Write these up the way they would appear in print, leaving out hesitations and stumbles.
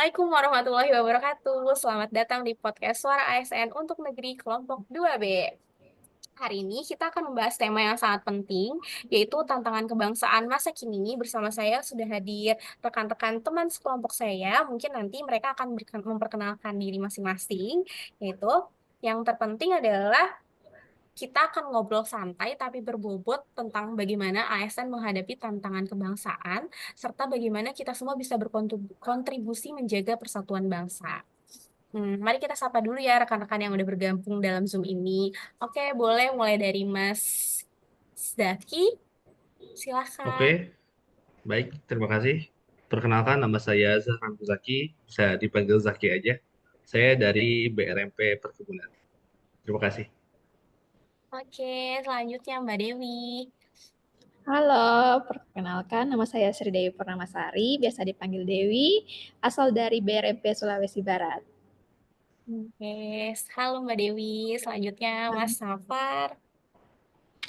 Assalamualaikum warahmatullahi wabarakatuh. Selamat datang di podcast Suara ASN untuk Negeri Kelompok 2B. Hari ini kita akan membahas tema yang sangat penting, yaitu tantangan kebangsaan masa kini. Bersama saya sudah hadir rekan-rekan teman sekelompok saya. Mungkin nanti mereka akan memperkenalkan diri masing-masing, yaitu yang terpenting adalah kita akan ngobrol santai tapi berbobot tentang bagaimana ASN menghadapi tantangan kebangsaan, serta bagaimana kita semua bisa berkontribusi menjaga persatuan bangsa. Mari kita sapa dulu ya rekan-rekan yang udah bergabung dalam Zoom ini. Oke, boleh mulai dari Mas Zaki, silahkan. Oke, baik, terima kasih. Perkenalkan, nama saya Zahran Zaki, bisa dipanggil Zaki aja. Saya dari BRMP Perkebunan. Terima kasih. Oke, selanjutnya Mbak Dewi. Halo, perkenalkan nama saya Sri Dewi Purnamasari, biasa dipanggil Dewi, asal dari BRMP Sulawesi Barat. Oke, halo Mbak Dewi. Selanjutnya Mas Safar.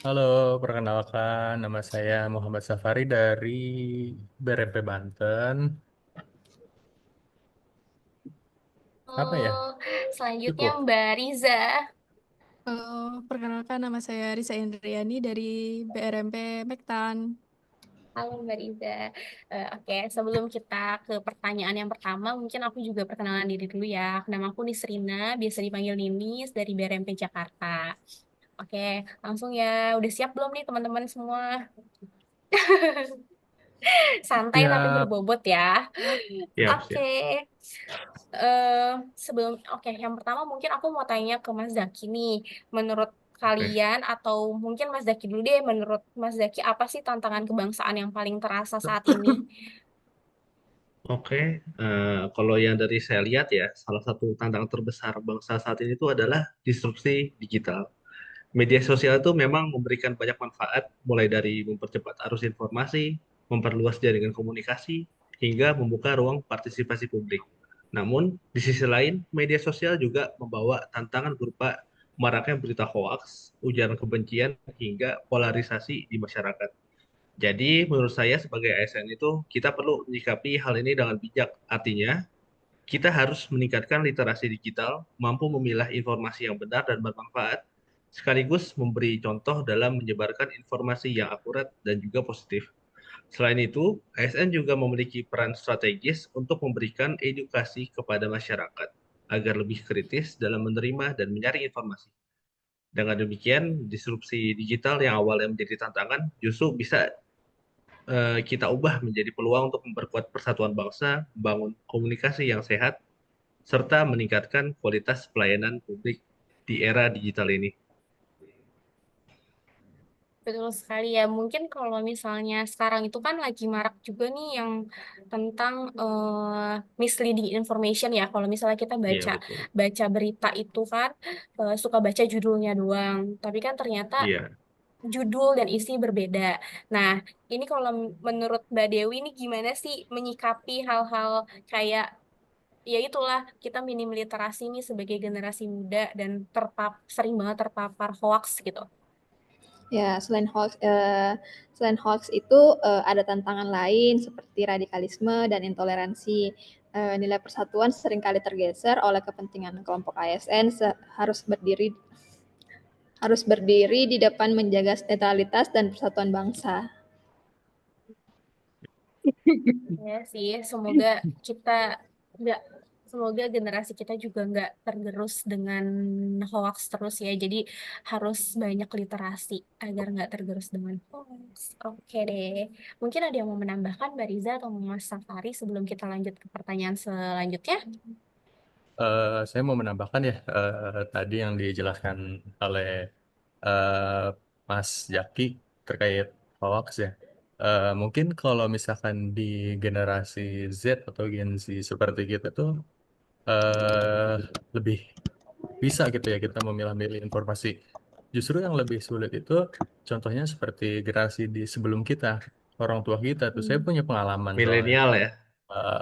Halo, perkenalkan nama saya Muhammad Safari dari BRP Banten. Apa ya? Oh, selanjutnya Cukup. Mbak Riza. Perkenalkan nama saya Risa Indriani dari BRMP Mektan. Halo Mbak Riza. Oke, sebelum kita ke pertanyaan yang pertama, mungkin aku juga perkenalan diri dulu ya. Nama aku Nisrina, biasa dipanggil Ninis dari BRMP Jakarta. Oke, langsung ya. Udah siap belum nih teman-teman semua? Santai tapi Siap. berbobot ya. Siap, Oke. siap. Oke, yang pertama mungkin aku mau tanya ke Mas Zaki nih. Menurut Oke. kalian atau mungkin Mas Zaki dulu deh, menurut Mas Zaki apa sih tantangan kebangsaan yang paling terasa saat ini? Oke, kalau yang dari saya lihat ya, salah satu tantangan terbesar bangsa saat ini itu adalah disrupsi digital. Media sosial itu memang memberikan banyak manfaat, mulai dari mempercepat arus informasi, memperluas jaringan komunikasi, hingga membuka ruang partisipasi publik. Namun, di sisi lain, media sosial juga membawa tantangan berupa maraknya berita hoaks, ujaran kebencian, hingga polarisasi di masyarakat. Jadi, menurut saya sebagai ASN itu, kita perlu menyikapi hal ini dengan bijak. Artinya, kita harus meningkatkan literasi digital, mampu memilah informasi yang benar dan bermanfaat, sekaligus memberi contoh dalam menyebarkan informasi yang akurat dan juga positif. Selain itu, ASN juga memiliki peran strategis untuk memberikan edukasi kepada masyarakat agar lebih kritis dalam menerima dan menyaring informasi. Dengan demikian, disrupsi digital yang awalnya menjadi tantangan justru bisa kita ubah menjadi peluang untuk memperkuat persatuan bangsa, membangun komunikasi yang sehat, serta meningkatkan kualitas pelayanan publik di era digital ini. Betul sekali ya. Mungkin kalau misalnya sekarang itu kan lagi marak juga nih yang tentang misleading information ya. Kalau misalnya kita Iya, baca betul. baca berita itu kan suka baca judulnya doang. Tapi kan ternyata Iya. judul dan isi berbeda. Nah, ini kalau menurut Mbak Dewi ini gimana sih menyikapi hal-hal kayak ya itulah kita minim literasi nih sebagai generasi muda dan sering banget terpapar hoax gitu. Ya, selain hoax itu ada tantangan lain seperti radikalisme dan intoleransi. Nilai persatuan seringkali tergeser oleh kepentingan kelompok ASN harus berdiri di depan menjaga netralitas dan persatuan bangsa. Ya sih, semoga kita nggak, semoga generasi kita juga nggak tergerus dengan hoax terus ya. Jadi harus banyak literasi agar nggak tergerus dengan hoax. Oke deh, mungkin ada yang mau menambahkan Mbak Riza atau Mas Safari sebelum kita lanjut ke pertanyaan selanjutnya? Saya mau menambahkan ya tadi yang dijelaskan oleh eh, Mas Jaki terkait hoax ya. Mungkin kalau misalkan di generasi Z atau Gen Z seperti kita tuh eh, lebih bisa gitu ya kita memilah-milih informasi. Justru yang lebih sulit itu contohnya seperti generasi di sebelum kita, orang tua kita tuh. Saya Hmm. punya pengalaman soalnya. Milenial ya.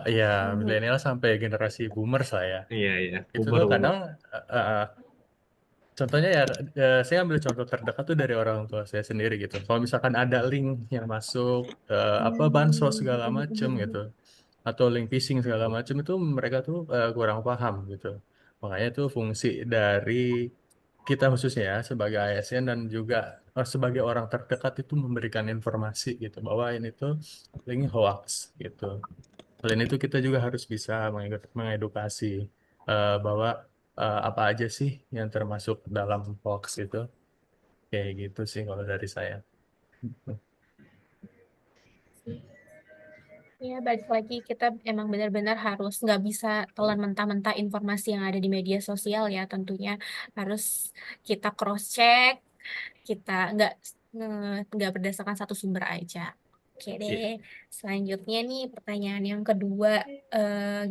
Ya, Mhm. milenial sampai generasi boomer saya. Iya, iya. Itu Boomer, tuh boomer. kadang contohnya ya, saya ambil contoh terdekat tuh dari orang tua saya sendiri gitu. Kalau misalkan ada link yang masuk apa bansos segala macem gitu. atau link phishing segala macam itu mereka tuh kurang paham gitu. Makanya itu fungsi dari kita khususnya ya sebagai ASN dan juga sebagai orang terdekat itu memberikan informasi gitu bahwa ini tuh link hoax gitu. Selain itu kita juga harus bisa mengedukasi bahwa apa aja sih yang termasuk dalam hoax itu. Kayak gitu sih kalau dari saya. Ya, balik lagi kita emang benar-benar harus nggak bisa telan mentah-mentah informasi yang ada di media sosial ya. Tentunya harus kita cross check, kita nggak berdasarkan satu sumber aja. Oke deh. Iya. Selanjutnya nih pertanyaan yang kedua,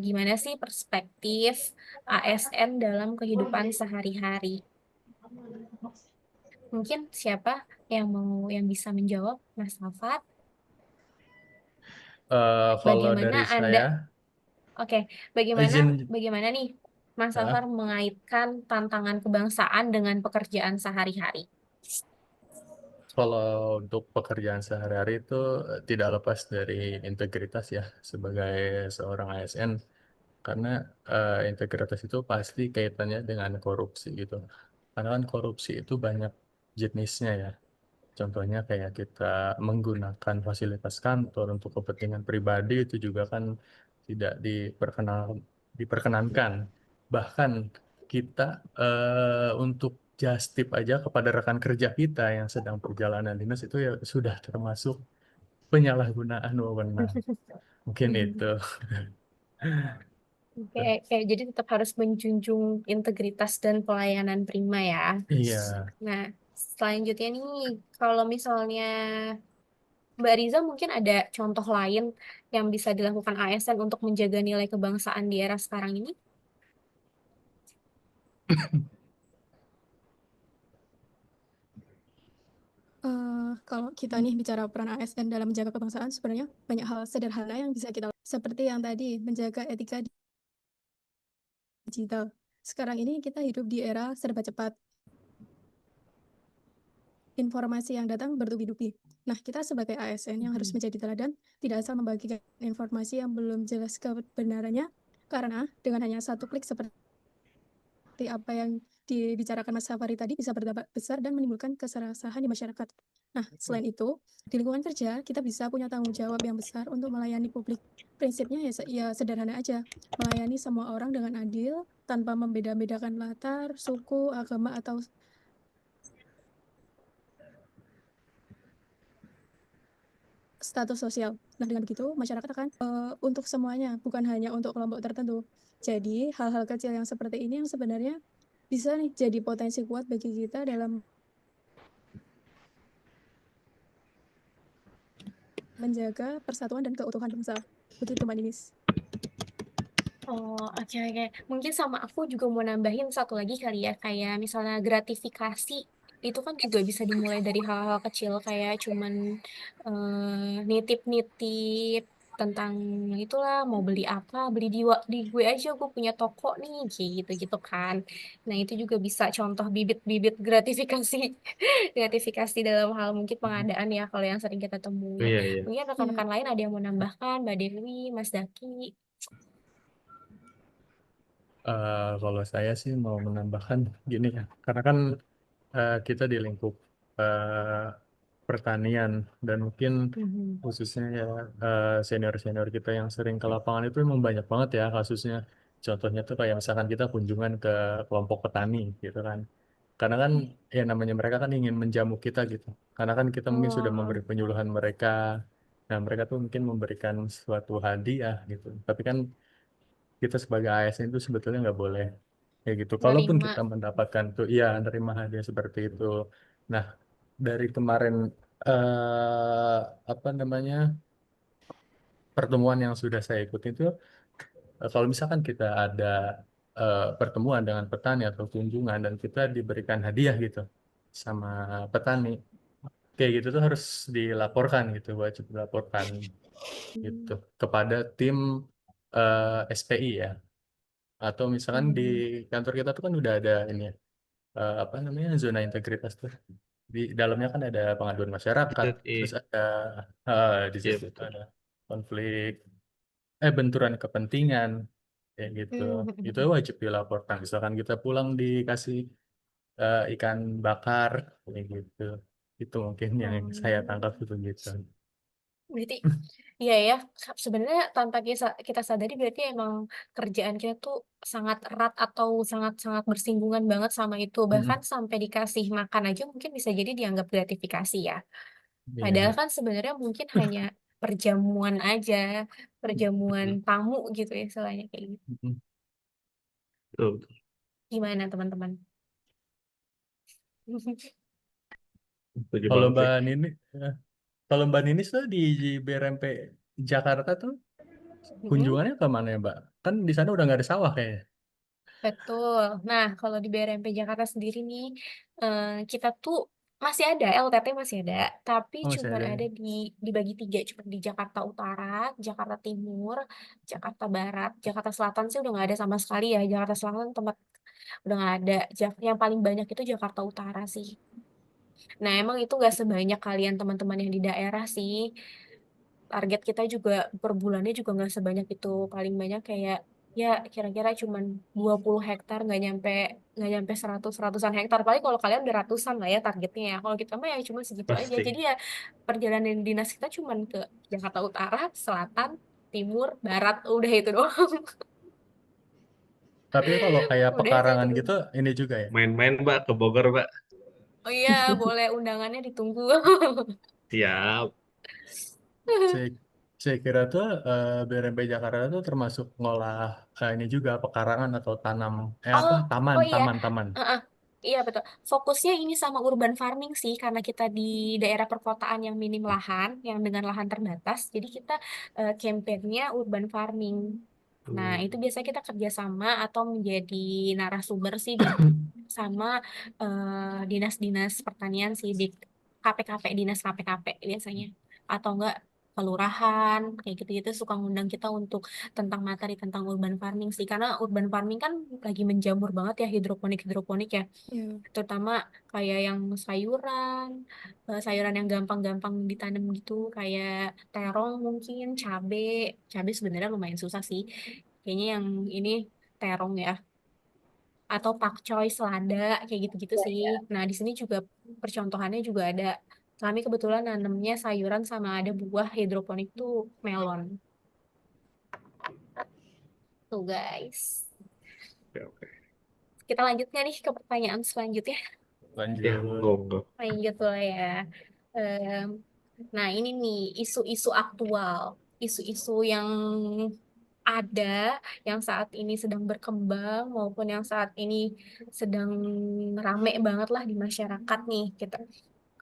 gimana sih perspektif ASN dalam kehidupan sehari-hari? Mungkin siapa yang bisa menjawab, Mas Alfat? Kalau Bagaimana dari Anda saya, Oke, bagaimana izin bagaimana nih Mas Alfar ya, mengaitkan tantangan kebangsaan dengan pekerjaan sehari-hari? kalau untuk pekerjaan sehari-hari itu tidak lepas dari integritas ya sebagai seorang ASN karena integritas itu pasti kaitannya dengan korupsi gitu. Karena kan korupsi itu banyak jenisnya ya. Contohnya kayak kita menggunakan fasilitas kantor untuk kepentingan pribadi itu juga kan tidak diperkenankan. Bahkan kita untuk just tip aja kepada rekan kerja kita yang sedang perjalanan dinas itu ya sudah termasuk penyalahgunaan wewenang. Mungkin Hmm. itu. Oke, oke, jadi tetap harus menjunjung integritas dan pelayanan prima ya. Iya. Nah, selanjutnya nih, kalau misalnya Mbak Riza mungkin ada contoh lain yang bisa dilakukan ASN untuk menjaga nilai kebangsaan di era sekarang ini? Kalau kita nih bicara peran ASN dalam menjaga kebangsaan, sebenarnya banyak hal sederhana yang bisa kita lakukan. Seperti yang tadi, menjaga etika digital. Sekarang ini kita hidup di era serba cepat. Informasi yang datang bertubi-tubi. Nah, kita sebagai ASN yang harus menjadi teladan, tidak asal membagikan informasi yang belum jelas kebenarannya, karena dengan hanya satu klik seperti apa yang dibicarakan Mas Safari tadi bisa berdampak besar dan menimbulkan keserasahan di masyarakat. Nah, selain itu, di lingkungan kerja kita bisa punya tanggung jawab yang besar untuk melayani publik. Prinsipnya ya sederhana aja, melayani semua orang dengan adil tanpa membeda-bedakan latar, suku, agama atau status sosial. Nah, dengan begitu masyarakat akan untuk semuanya, bukan hanya untuk kelompok tertentu. Jadi, hal-hal kecil yang seperti ini yang sebenarnya bisa nih jadi potensi kuat bagi kita dalam menjaga persatuan dan keutuhan bangsa. Begitu, Mbak Ninis. Oh, oke, oke. Mungkin sama aku juga mau nambahin satu lagi kali ya, kayak misalnya gratifikasi itu kan juga bisa dimulai dari hal-hal kecil kayak cuman nitip-nitip tentang itulah mau beli apa, beli di gue aja gue punya toko nih kayak gitu-gitu kan. Nah, itu juga bisa contoh bibit-bibit gratifikasi gratifikasi dalam hal mungkin pengadaan ya kalau yang sering kita temui. Iya, iya. Mungkin rekan-rekan lain ada yang mau nambahkan, Mbak Dewi, Mas Daki. Kalau saya sih mau menambahkan gini ya, karena kan kita di lingkup eh, pertanian dan mungkin Mhm. khususnya ya senior-senior kita yang sering ke lapangan itu memang banyak banget ya kasusnya. Contohnya tuh kayak misalkan kita kunjungan ke kelompok petani gitu kan. Karena kan ya namanya mereka kan ingin menjamu kita gitu. Karena kan kita mungkin sudah Oh, memberi penyuluhan mereka. Nah, mereka tuh mungkin memberikan suatu hadiah gitu. Tapi kan kita sebagai ASN itu sebetulnya nggak boleh kayak gitu. Kalaupun kita nerima. mendapatkan tuh, iya nerima hadiah seperti itu. Nah, dari kemarin eh apa namanya pertemuan yang sudah saya ikuti itu, kalau misalkan kita ada pertemuan dengan petani atau kunjungan dan kita diberikan hadiah gitu sama petani, kayak gitu tuh harus dilaporkan gitu, wajib dilaporkan gitu Hmm. kepada tim SPI ya. Atau misalkan di Hmm. kantor kita tuh kan udah ada ini ya, apa namanya zona integritas tuh. Di dalamnya kan ada pengaduan masyarakat, terus Iya, ada di iya situ betul. ada konflik, benturan kepentingan kayak gitu. Itu Hmm. wajib dilaporkan. Misalkan kita pulang dikasih ikan bakar kayak gitu. Itu mungkin yang saya tangkap itu gitu. Berarti iya ya, sebenarnya tanpa kita sadari berarti emang kerjaan kita tuh sangat erat atau sangat-sangat bersinggungan banget sama itu. Bahkan Mm-mm. sampai dikasih makan aja mungkin bisa jadi dianggap gratifikasi ya. Padahal Iya. kan sebenarnya mungkin hanya perjamuan aja, perjamuan Mm-mm. tamu gitu ya istilahnya kayak gitu. Mm-mm. Betul, betul. Gimana teman-teman? Setuju Kalau banget Mbak sih. Nini, eh, kalau Mbak Ninis tuh di BRMP Jakarta tuh Mm-mm. kunjungannya ke mana ya, Mbak? Kan di sana udah nggak ada sawah kayaknya. Betul. Nah, kalau di BRMP Jakarta sendiri nih, kita tuh masih ada, LTT masih ada, tapi Oh, masih cuman ada ya. ada dibagi tiga, cuma di Jakarta Utara, Jakarta Timur, Jakarta Barat, Jakarta Selatan sih udah nggak ada sama sekali ya. Jakarta Selatan tempat udah nggak ada. Yang paling banyak itu Jakarta Utara sih. Nah, emang itu nggak sebanyak kalian teman-teman yang di daerah sih. Target kita juga per bulannya juga nggak sebanyak itu, paling banyak kayak ya kira-kira cuman 20 hektar, nggak nyampe 100-100-an hektar, paling kalau kalian udah ratusan lah ya targetnya ya, kalau kita mah ya cuma segitu aja, Pasti. jadi ya perjalanan dinas kita cuman ke Jakarta Utara, Selatan, Timur, Barat, udah itu doang. Tapi kalau kayak Udah itu pekarangan doang. gitu, ini juga ya. Main-main Mbak ke Bogor Mbak. Oh iya, boleh, undangannya ditunggu. Siap. Saya, saya kira tuh BRMP Jakarta tuh termasuk ngolah ini juga pekarangan atau tanam, Oh, taman, oh iya. taman, taman. Heeh. Iya betul. Fokusnya ini sama urban farming sih, karena kita di daerah perkotaan yang minim lahan, yang dengan lahan terbatas. Jadi kita campaign-nya urban farming. Nah, itu Hmm. biasanya kita kerjasama atau menjadi narasumber sih di sama dinas-dinas pertanian sih di KPKP, dinas KPKP biasanya. Atau enggak kelurahan, kayak gitu-gitu suka ngundang kita untuk tentang materi tentang urban farming sih, karena urban farming kan lagi menjamur banget ya, hidroponik ya, Ya, terutama kayak yang sayuran, sayuran yang gampang-gampang ditanam gitu, kayak terong mungkin, cabe sebenarnya lumayan susah sih, kayaknya yang ini terong ya, atau pakcoy, selada, kayak gitu-gitu sih. Nah, di sini juga percontohannya juga ada. Kami kebetulan nanamnya sayuran sama ada buah hidroponik tuh melon. Tuh guys. Oke, oke. Kita lanjut nggak nih ke pertanyaan selanjutnya? Ya, Lanjut. monggo, monggo. Lanjut lah ya. Em, nah, ini nih isu-isu aktual. Isu-isu yang ada, yang saat ini sedang berkembang, maupun yang saat ini sedang rame banget lah di masyarakat nih.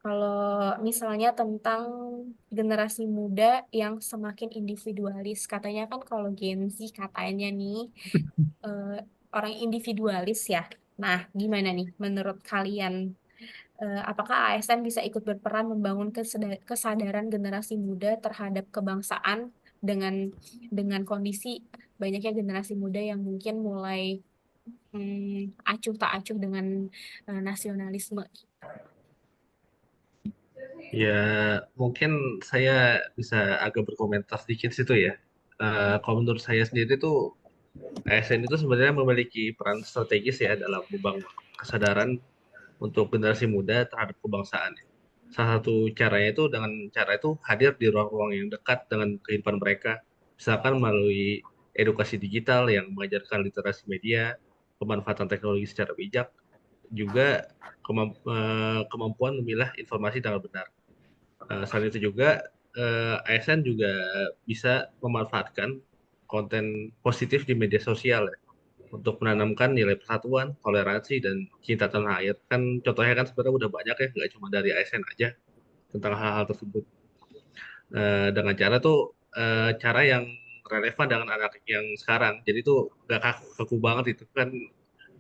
Kalau misalnya tentang generasi muda yang semakin individualis, katanya kan kalau Gen Z katanya nih eh, orang individualis ya. Nah, gimana nih menurut kalian? Apakah ASN bisa ikut berperan membangun kesadaran generasi muda terhadap kebangsaan dengan kondisi banyaknya generasi muda yang mungkin mulai acuh tak acuh dengan nasionalisme? Ya, mungkin saya bisa agak berkomentar sedikit situ ya. Kalau menurut saya sendiri tuh ASN itu sebenarnya memiliki peran strategis ya dalam membangun kesadaran untuk generasi muda terhadap kebangsaan. Salah satu caranya itu dengan cara itu hadir di ruang-ruang yang dekat dengan kehidupan mereka, misalkan melalui edukasi digital yang mengajarkan literasi media, pemanfaatan teknologi secara bijak, juga kemampuan memilah informasi dengan benar. Selain itu juga ASN juga bisa memanfaatkan konten positif di media sosial ya, untuk menanamkan nilai persatuan, toleransi, dan cinta tanah air. Kan contohnya kan sebenarnya udah banyak ya, nggak cuma dari ASN aja tentang hal-hal tersebut. Dengan cara tuh cara yang relevan dengan anak yang sekarang. Jadi tuh nggak kaku banget itu kan.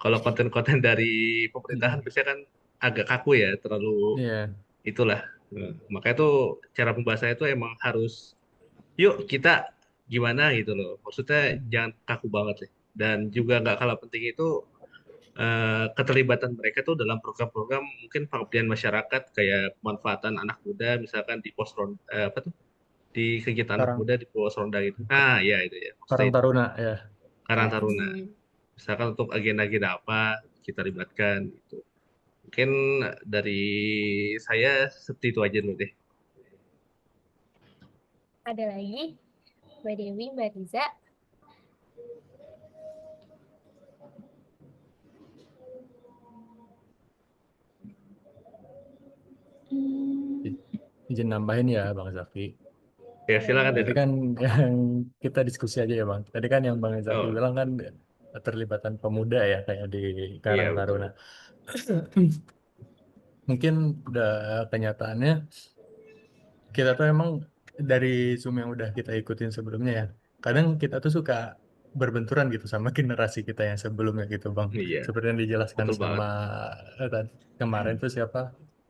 Kalau konten-konten dari pemerintahan Mm. biasanya kan agak kaku ya, terlalu Iya. itulah. Makanya tuh cara pembahasannya itu emang harus yuk kita gimana gitu loh. Maksudnya Mm. jangan kaku banget ya. Dan juga nggak kalah penting itu keterlibatan mereka tuh dalam program-program mungkin pengabdian masyarakat kayak pemanfaatan anak muda misalkan di apa tuh di kegiatan anak Karang muda di Pulau Serondang itu. Ah, ya itu ya. Maksudnya Karang itu Taruna ya. Karang Ya. Taruna. Hmm. Misalkan untuk agenda-agenda apa kita libatkan gitu. Mungkin dari saya seperti itu aja dulu deh. Ada lagi Mbak Dewi, Mbak Riza. Hmm, Izin nambahin ya Bang Zaki. Ya silakan Boleh. Tadi deh. kan yang kita diskusi aja ya Bang. Tadi kan yang Bang Zaki Oh, bilang kan keterlibatan pemuda ya kayak di iya Karang betul. Taruna. Mungkin udah kenyataannya kita tuh emang dari Zoom yang udah kita ikutin sebelumnya ya. Kadang kita tuh suka berbenturan gitu sama generasi kita yang sebelumnya gitu Bang. Iya, Seperti yang dijelaskan betul sama banget. tadi kemarin tuh siapa?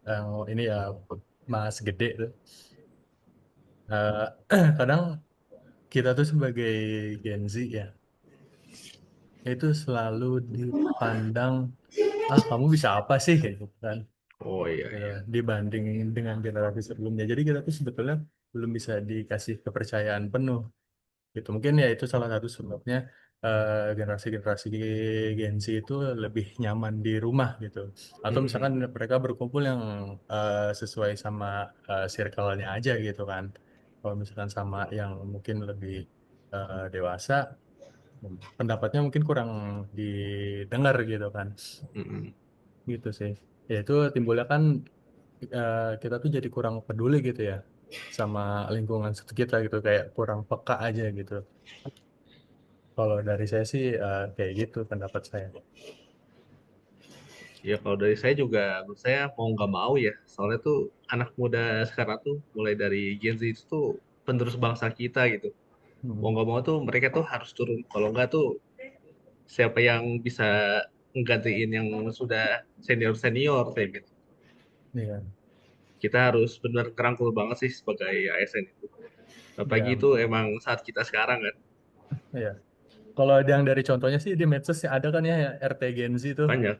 Yang ini ya Mas Gede tuh. Kadang kita tuh sebagai Gen Z ya, itu selalu dipandang, ah kamu bisa apa sih gitu kan, Oh iya, gitu, iya. dibanding dengan generasi sebelumnya. Jadi kita tuh sebetulnya belum bisa dikasih kepercayaan penuh gitu. Mungkin ya itu salah satu sebabnya generasi-generasi Gen Z itu lebih nyaman di rumah gitu. Atau misalkan Mm-mm. mereka berkumpul yang sesuai sama circle-nya aja gitu kan. Kalau misalkan sama yang mungkin lebih dewasa, pendapatnya mungkin kurang didengar gitu kan. Mm-mm. Gitu sih. Ya itu timbulnya kan kita tuh jadi kurang peduli gitu ya sama lingkungan sekitar kita gitu, kayak kurang peka aja gitu. Kalau dari saya sih kayak gitu pendapat saya. Ya kalau dari saya juga, menurut saya mau nggak mau ya. Soalnya tuh anak muda sekarang tuh mulai dari Gen Z itu tuh penerus bangsa kita gitu. Mau Hmm. nggak mau tuh mereka tuh harus turun. Kalau nggak tuh siapa yang bisa menggantiin yang sudah senior senior kayak gitu. Iya, Kita harus benar kerangkul banget sih sebagai ASN itu. Apalagi iya itu betul. emang saat kita sekarang kan Iya. Kalau yang dari contohnya sih di medsos sih ada kan ya RT Gen Z tuh. banyak.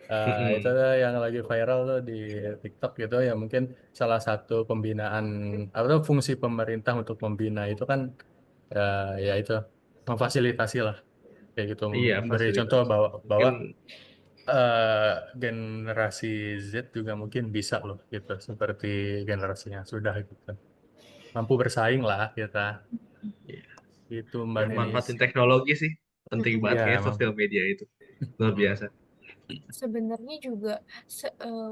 Itu Mm-mm. yang lagi viral tuh di TikTok gitu ya, mungkin salah satu pembinaan atau fungsi pemerintah untuk membina itu kan ya itu memfasilitasi lah kayak gitu, Iya memberi contoh fasilitas. bahwa Mungkin generasi Z juga mungkin bisa loh gitu seperti generasi yang sudah gitu, mampu bersaing lah kita ya, itu ya Mbak Ninis. manfaatin teknologi sih penting Mm-mm. banget Ya kayak emang. sosial media itu luar Mm-mm. biasa. Sebenarnya juga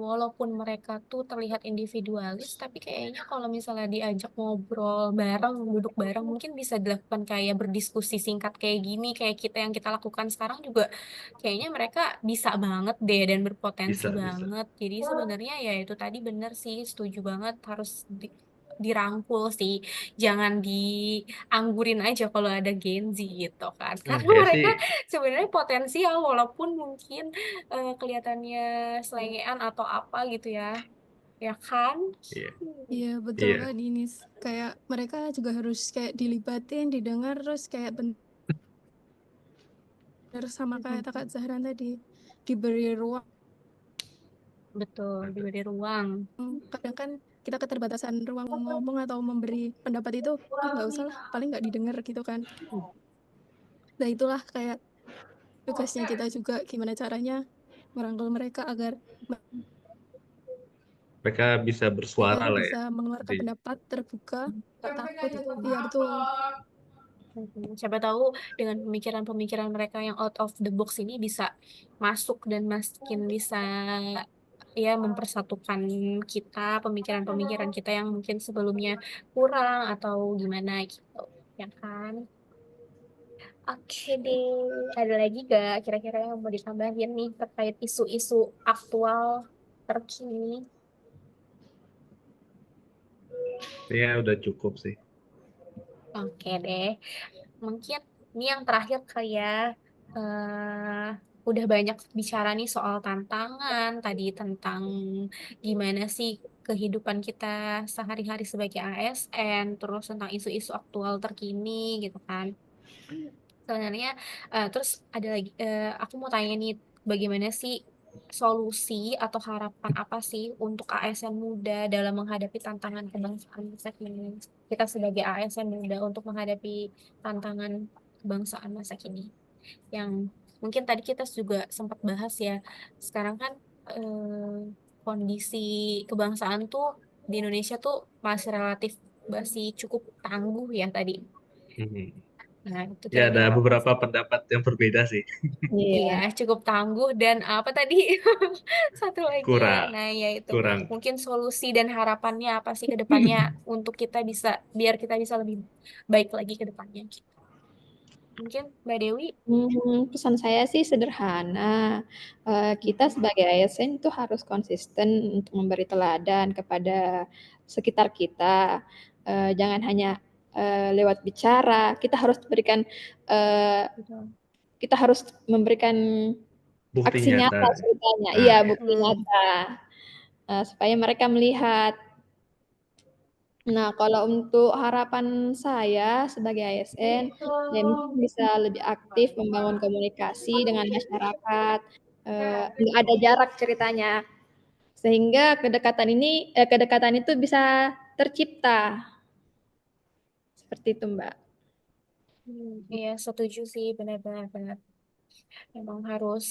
walaupun mereka tuh terlihat individualis, tapi kayaknya kalau misalnya diajak ngobrol bareng, duduk bareng, mungkin bisa dilakukan kayak berdiskusi singkat kayak gini, kayak kita yang kita lakukan sekarang juga, kayaknya mereka bisa banget deh dan berpotensi Bisa bisa. banget. Jadi sebenarnya ya itu tadi bener sih, setuju banget harus dirangkul sih, jangan dianggurin aja kalau ada Gen Z gitu kan, karena Ya mereka sih. sebenarnya potensial walaupun mungkin kelihatannya selengean atau apa gitu ya, ya kan? Iya, Iya, betul iya, Kak Dinis. Kayak mereka juga harus kayak dilibatin, didengar, terus kayak bener sama kayak Kak Zahran tadi, diberi ruang. Betul, betul. diberi ruang. Kadang kan kita keterbatasan ruang ngomong atau memberi pendapat itu, ah nggak usah lah, paling nggak didengar gitu kan. Nah itulah kayak tugasnya kita juga, gimana caranya merangkul mereka agar Mereka bisa mereka bersuara itu lah ya bisa mengeluarkan intinya. pendapat terbuka, nggak takut gitu. Iya betul. Siapa tahu dengan pemikiran-pemikiran mereka yang out of the box ini bisa masuk dan makin bisa ya mempersatukan kita, pemikiran-pemikiran kita yang mungkin sebelumnya kurang atau gimana gitu, ya kan? Oke deh, ada lagi gak kira-kira yang mau ditambahin nih terkait isu-isu aktual terkini? Ya udah cukup sih. Oke deh, mungkin ini yang terakhir kali ya. Udah banyak bicara nih soal tantangan tadi tentang gimana sih kehidupan kita sehari-hari sebagai ASN, terus tentang isu-isu aktual terkini gitu kan. Sebenarnya terus ada lagi aku mau tanya nih, bagaimana sih solusi atau harapan apa sih untuk ASN muda dalam menghadapi tantangan kebangsaan masa kini? Kita sebagai ASN muda untuk menghadapi tantangan kebangsaan masa kini. Yang mungkin tadi kita juga sempat bahas ya, sekarang kan kondisi kebangsaan tuh di Indonesia tuh masih cukup tangguh ya tadi. Mhm. Nah, itu Ya, ada kira-kira apa beberapa sih? pendapat yang berbeda sih. Iya, Iya. cukup tangguh dan apa tadi? Satu lagi, Kurang, nah ya itu kurang. mungkin solusi dan harapannya apa sih ke depannya untuk kita bisa biar kita bisa lebih baik lagi ke depannya. Mungkin Mbak Dewi, Pesan saya sih sederhana. Kita sebagai ASN itu harus konsisten untuk memberi teladan kepada sekitar kita. Jangan hanya lewat bicara. Eh, gitu. kita harus memberikan Bukti aksi nyata. nyata ceritanya. Nah, Iya, ya. bukti nyata. Supaya mereka melihat. Nah, kalau untuk harapan saya sebagai ASN, ya mungkin bisa lebih aktif membangun komunikasi dengan masyarakat, nggak ada jarak ceritanya, sehingga kedekatan itu bisa tercipta, seperti itu, Mbak. Iya, setuju sih, benar-benar benar. Memang harus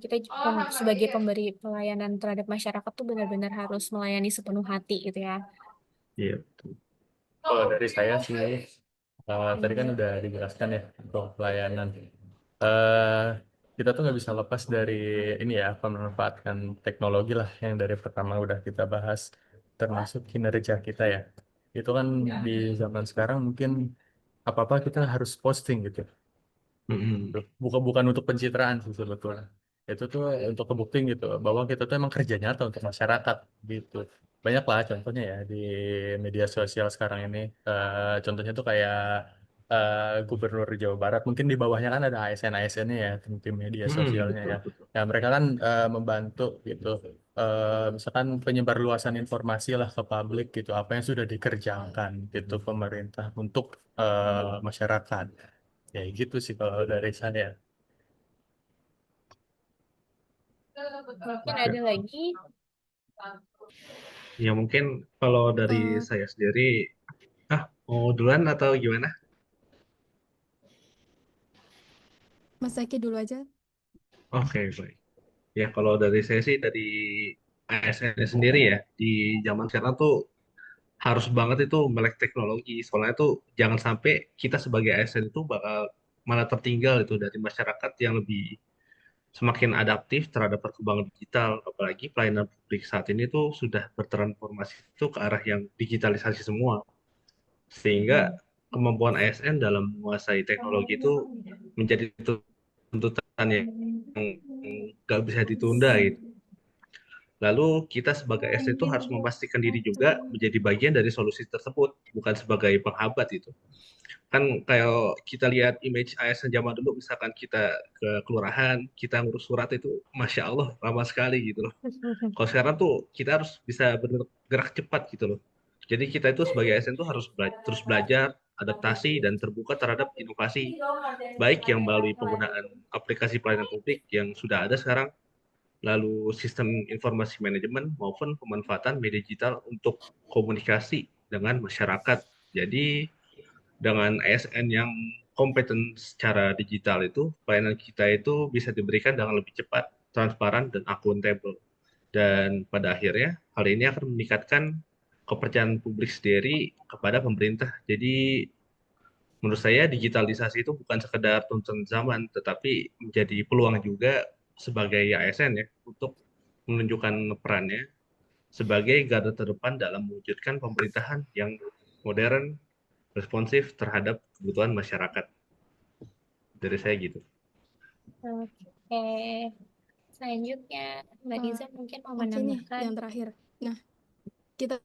kita sebagai pemberi pelayanan terhadap masyarakat tuh benar-benar harus melayani sepenuh hati gitu ya. Iya, betul. Kalau dari saya sih, tadi kan Hmm. udah dijelaskan ya untuk pelayanan. eh kita tuh nggak bisa lepas dari ini ya, memanfaatkan teknologi lah yang dari pertama udah kita bahas, termasuk kinerja kita ya. Itu kan di zaman sekarang mungkin apa-apa kita harus posting gitu. Mhm. Bukan untuk pencitraan sih sebetulnya. Itu tuh untuk kebuktiin gitu bahwa kita tuh emang kerja nyata untuk masyarakat gitu. Banyak lah contohnya ya di media sosial sekarang ini. Contohnya tuh kayak Gubernur Jawa Barat. Mungkin di bawahnya kan ada ASN-ASN-nya ya, tim media sosialnya Betul, ya. betul. Ya mereka kan membantu gitu. Misalkan penyebarluasan informasi lah ke publik gitu. Apa yang sudah dikerjakan gitu pemerintah untuk masyarakat. Ya gitu sih kalau dari saya. Mungkin Oke. ada lagi. Ya mungkin kalau dari Eh, saya sendiri, mau duluan atau gimana? Mas Zaki dulu aja. Oke, baik. Ya kalau dari saya sih dari ASN sendiri ya, di zaman sekarang tuh harus banget itu melek teknologi. Soalnya tuh jangan sampai kita sebagai ASN itu bakal malah tertinggal itu dari masyarakat yang lebih semakin adaptif terhadap perkembangan digital. Apalagi pelayanan publik saat ini tuh sudah bertransformasi itu ke arah yang digitalisasi semua. Sehingga kemampuan ASN dalam menguasai teknologi itu menjadi tuntutan yang nggak bisa ditunda gitu. Lalu kita sebagai ASN itu harus memastikan diri juga menjadi bagian dari solusi tersebut, bukan sebagai penghambat itu. Kan kayak kita lihat image ASN zaman dulu, misalkan kita ke kelurahan, kita ngurus surat itu, Masya Allah, lama sekali gitu loh. Kalau sekarang tuh kita harus bisa bergerak cepat gitu loh. Jadi kita itu sebagai ASN tuh harus terus belajar, adaptasi, dan terbuka terhadap inovasi, baik yang melalui penggunaan aplikasi pelayanan publik yang sudah ada sekarang, lalu sistem informasi manajemen maupun pemanfaatan media digital untuk komunikasi dengan masyarakat. Jadi dengan ASN yang kompeten secara digital itu, pelayanan kita itu bisa diberikan dengan lebih cepat, transparan, dan akuntabel. Dan pada akhirnya, hal ini akan meningkatkan kepercayaan publik sendiri kepada pemerintah. Jadi menurut saya digitalisasi itu bukan sekedar tuntutan zaman, tetapi menjadi peluang juga sebagai ASN ya untuk menunjukkan perannya sebagai garda terdepan dalam mewujudkan pemerintahan yang modern, responsif terhadap kebutuhan masyarakat. Dari saya gitu. Oke, selanjutnya Mbak Eh, Diza mungkin mau Oke nih, menambahkan. yang terakhir. Nah, kita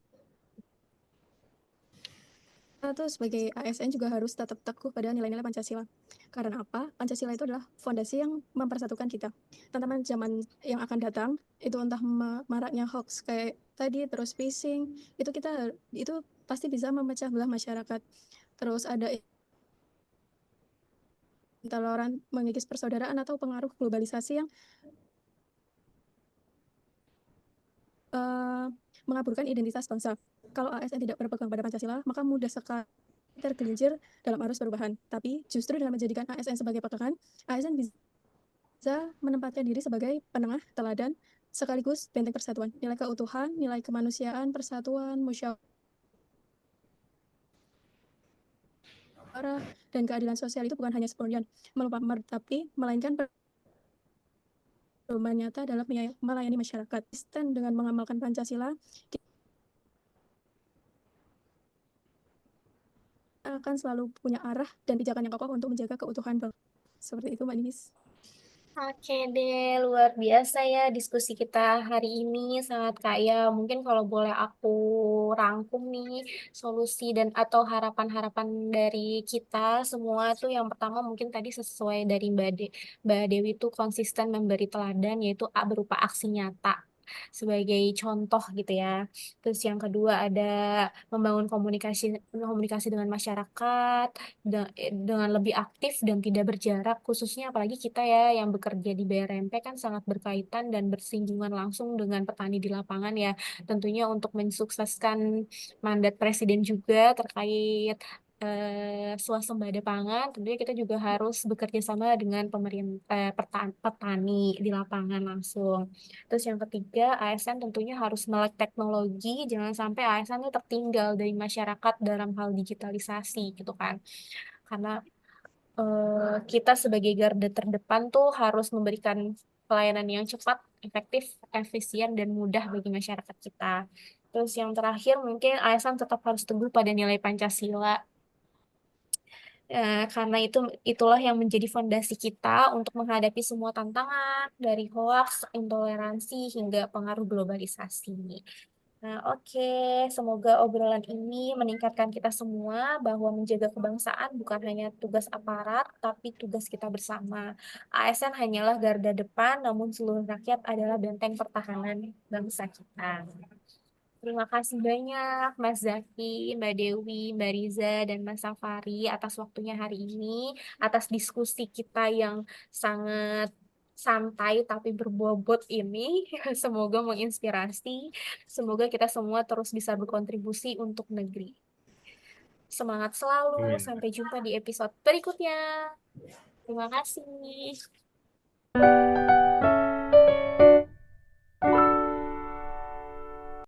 tuh sebagai ASN juga harus tetap teguh pada nilai-nilai Pancasila. Karena apa? Pancasila itu adalah fondasi yang mempersatukan kita. Tantangan zaman yang akan datang, itu entah maraknya hoax kayak tadi, terus phishing, itu pasti bisa memecah belah masyarakat. Terus ada intoleran, mengikis persaudaraan atau pengaruh globalisasi yang eh, mengaburkan identitas bangsa. Kalau ASN tidak berpegang pada Pancasila, maka mudah sekali tergelincir dalam arus perubahan. Tapi justru dengan menjadikan ASN sebagai pegangan, ASN bisa menempatkan diri sebagai penengah, teladan, sekaligus benteng persatuan. Nilai keutuhan, nilai kemanusiaan, persatuan, musyawarah, dan keadilan sosial itu bukan hanya semboyan melupakan, tapi melainkan perubahan nyata dalam melayani masyarakat. Konsisten dengan mengamalkan Pancasila, kita akan selalu punya arah dan pijakan yang kokoh untuk menjaga keutuhan bangsa. Seperti itu, Mbak Ninis. Oke deh, luar biasa ya diskusi kita hari ini sangat kaya. Mungkin kalau boleh aku rangkum nih solusi dan atau harapan-harapan dari kita semua tuh yang pertama mungkin tadi sesuai dari Mbak Dewi tuh konsisten memberi teladan yaitu berupa aksi nyata sebagai contoh gitu ya. Terus yang kedua ada membangun komunikasi komunikasi dengan masyarakat dengan lebih aktif dan tidak berjarak, khususnya apalagi kita ya yang bekerja di BRMP kan sangat berkaitan dan bersinggungan langsung dengan petani di lapangan ya. Tentunya untuk mensukseskan mandat Presiden juga terkait swasembada pangan, tentunya kita juga harus bekerja sama dengan pemerintah petani di lapangan langsung. Terus yang ketiga, ASN tentunya harus melek teknologi, jangan sampai ASN itu tertinggal dari masyarakat dalam hal digitalisasi gitu kan. Karena kita sebagai garda terdepan tuh harus memberikan pelayanan yang cepat, efektif, efisien, dan mudah bagi masyarakat kita. Terus yang terakhir mungkin ASN tetap harus teguh pada nilai Pancasila. Karena itulah yang menjadi fondasi kita untuk menghadapi semua tantangan dari hoaks, intoleransi hingga pengaruh globalisasi. Nah, oke, semoga obrolan ini meningkatkan kita semua bahwa menjaga kebangsaan bukan hanya tugas aparat, tapi tugas kita bersama. ASN hanyalah garda depan, namun seluruh rakyat adalah benteng pertahanan bangsa kita. Terima kasih banyak Mas Zaki, Mbak Dewi, Mbak Riza, dan Mas Safari atas waktunya hari ini, atas diskusi kita yang sangat santai tapi berbobot ini. Semoga menginspirasi, semoga kita semua terus bisa berkontribusi untuk negeri. Semangat selalu, Amin. sampai jumpa di episode berikutnya. Terima kasih.